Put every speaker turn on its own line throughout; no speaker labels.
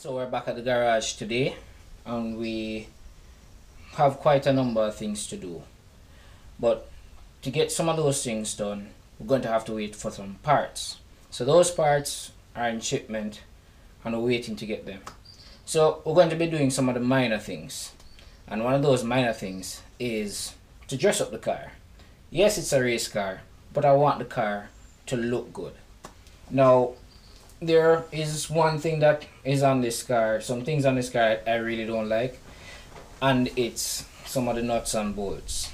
So we're back at the garage today and we have quite a number of things to do. But to get some of those things done, we're going to have to wait for some parts. So those parts are in shipment and we're waiting to get them. So we're going to be doing some of the minor things. And one of those minor things is to dress up the car. Yes, it's a race car, but I want the car to look good. Now, there is one thing that is on this car, some things on this car I really don't like, and it's some of the nuts and bolts.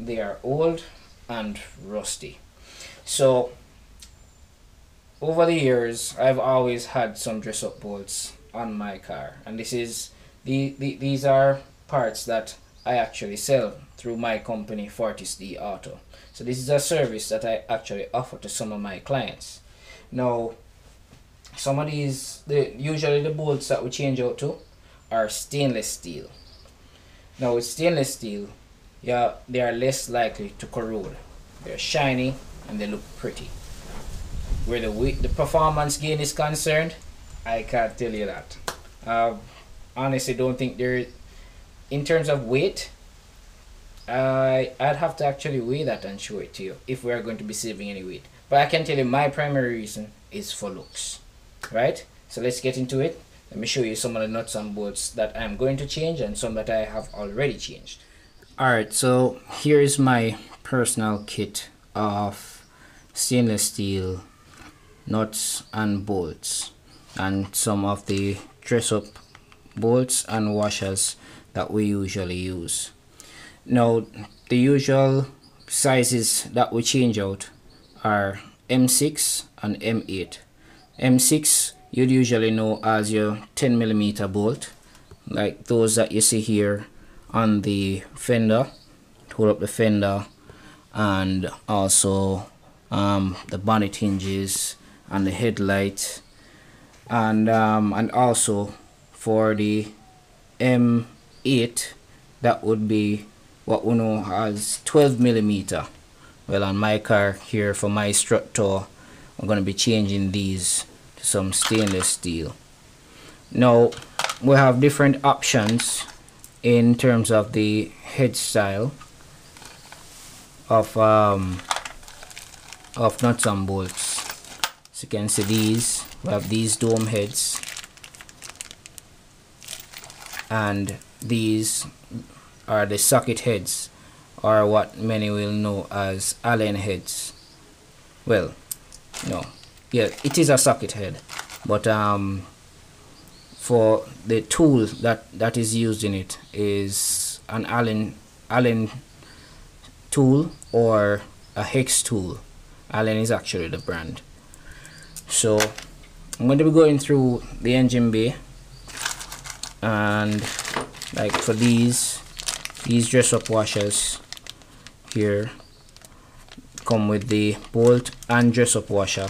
They are old and rusty. So over the years I've always had some dress up bolts on my car, and these are parts that I actually sell through my company Fortis D Auto. So this is a service that I actually offer to some of my clients. Now, some of these, usually the bolts that we change out to are stainless steel. Now with stainless steel, yeah, they are less likely to corrode. They're shiny and they look pretty. Where the performance gain is concerned, I can't tell you that. Honestly, don't think there, in terms of weight, I'd have to actually weigh that and show it to you if we are going to be saving any weight. But I can tell you my primary reason is for looks. Right, so let's get into it. Let me show you some of the nuts and bolts that I'm going to change and some that I have already changed. Alright, so here is my personal kit of stainless steel nuts and bolts and some of the dress up bolts and washers that we usually use. Now the usual sizes that we change out are M6 and M8. M6 you'd usually know as your 10mm bolt, like those that you see here on the fender, hold up the fender, and also the bonnet hinges and the headlight, and also for the M8 that would be what we know as 12mm. Well, on my car here for my strut tour, I'm going to be changing these to some stainless steel. Now we have different options in terms of the head style of nuts and bolts. So you can see these, we have these dome heads, and these are the socket heads, or what many will know as Allen heads. Well, no, yeah, it is a socket head, but for the tool that is used in it is an Allen tool or a hex tool. Allen is actually the brand. So I'm going to be going through the engine bay, and like for these dress up washers here come with the bolt and dress up washer,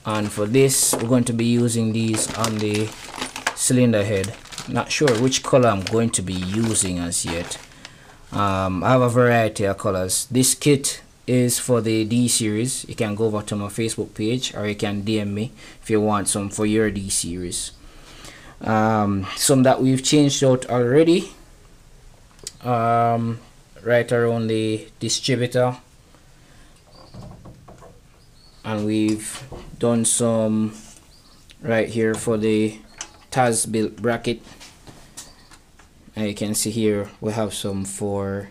and for this we're going to be using these on the cylinder head. Not sure which color I'm going to be using as yet. I have a variety of colors. This kit is for the D series. You can go over to my Facebook page, or you can DM me if you want some for your D series. Some that we've changed out already, right around the distributor, and we've done some right here for the TAS built bracket, and you can see here we have some for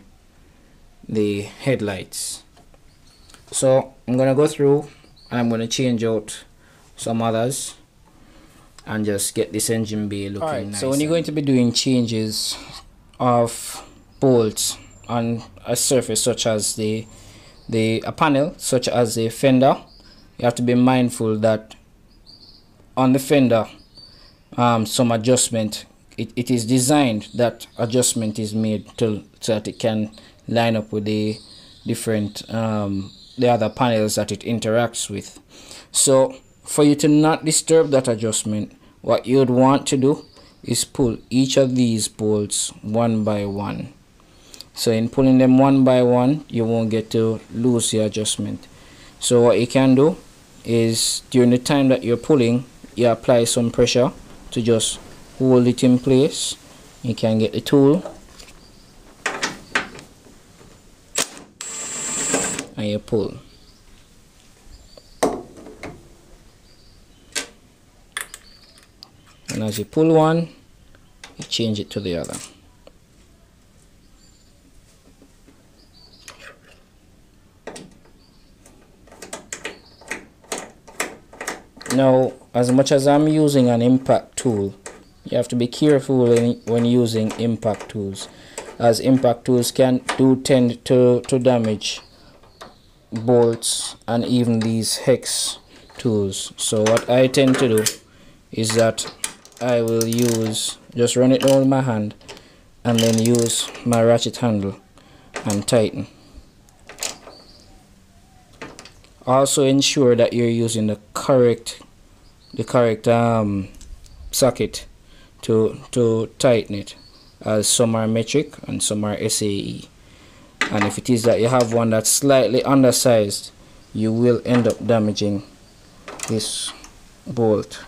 the headlights. So I'm gonna go through and I'm gonna change out some others and just get this engine bay looking nice. So when you're going to be doing changes of bolts on a surface such as a panel such as a fender, you have to be mindful that on the fender some adjustment, it is designed that adjustment is made so that it can line up with the different the other panels that it interacts with. So for you to not disturb that adjustment, what you would want to do is pull each of these bolts one by one. So in pulling them one by one, you won't get to lose the adjustment. So what you can do is during the time that you're pulling, you apply some pressure to just hold it in place. You can get the tool and you pull. And as you pull one, you change it to the other. Now, as much as I'm using an impact tool, you have to be careful when using impact tools, as impact tools tend to damage bolts and even these hex tools. So what I tend to do is that I will just run it down with my hand and then use my ratchet handle and tighten. Also ensure that you're using the correct socket to tighten it, as some are metric and some are SAE. And if it is that you have one that's slightly undersized, you will end up damaging this bolt.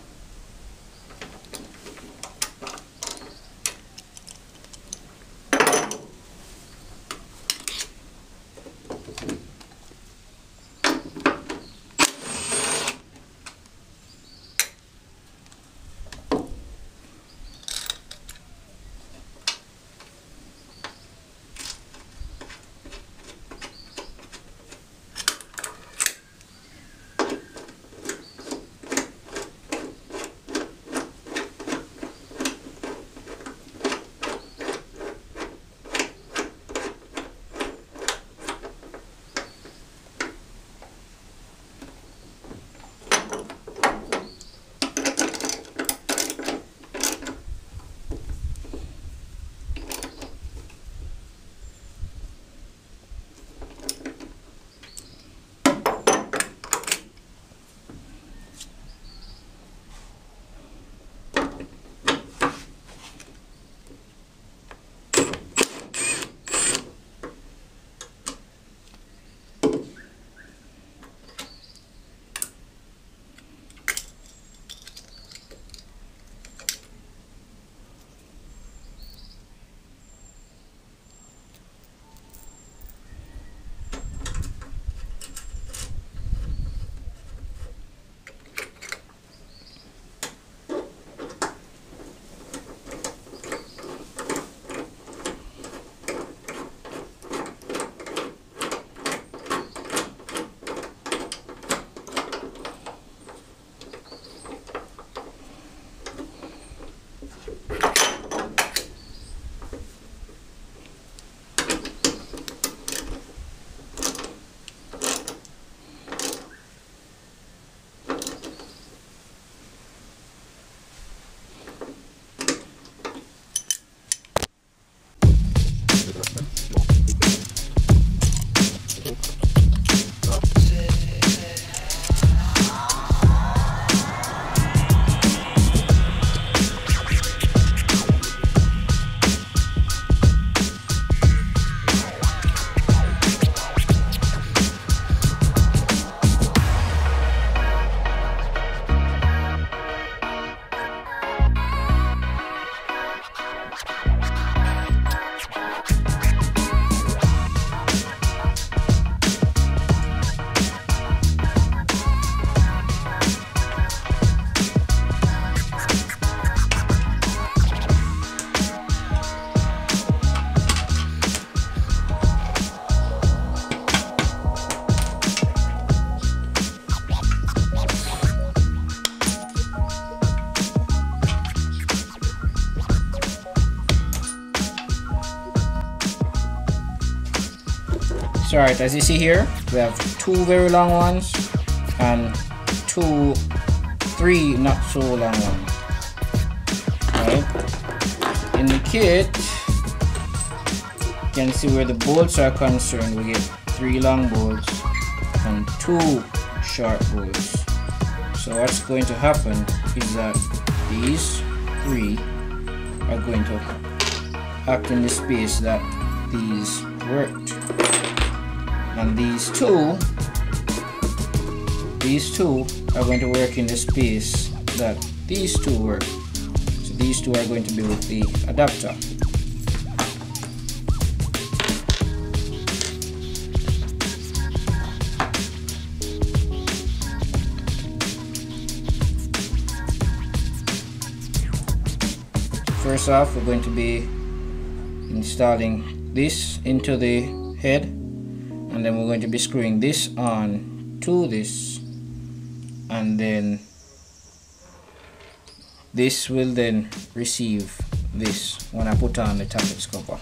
So alright, as you see here, we have two very long ones and three not so long ones. Right? In the kit, you can see where the bolts are concerned, we get 3 long bolts and 2 short bolts. So what's going to happen is that these 3 are going to act in the space that these worked, and these two are going to work in the space that these two work. So these two are going to be with the adapter. First off, we're going to be installing this into the head, and then we're going to be screwing this on to this, and then this will then receive this when I put on the tablets cover.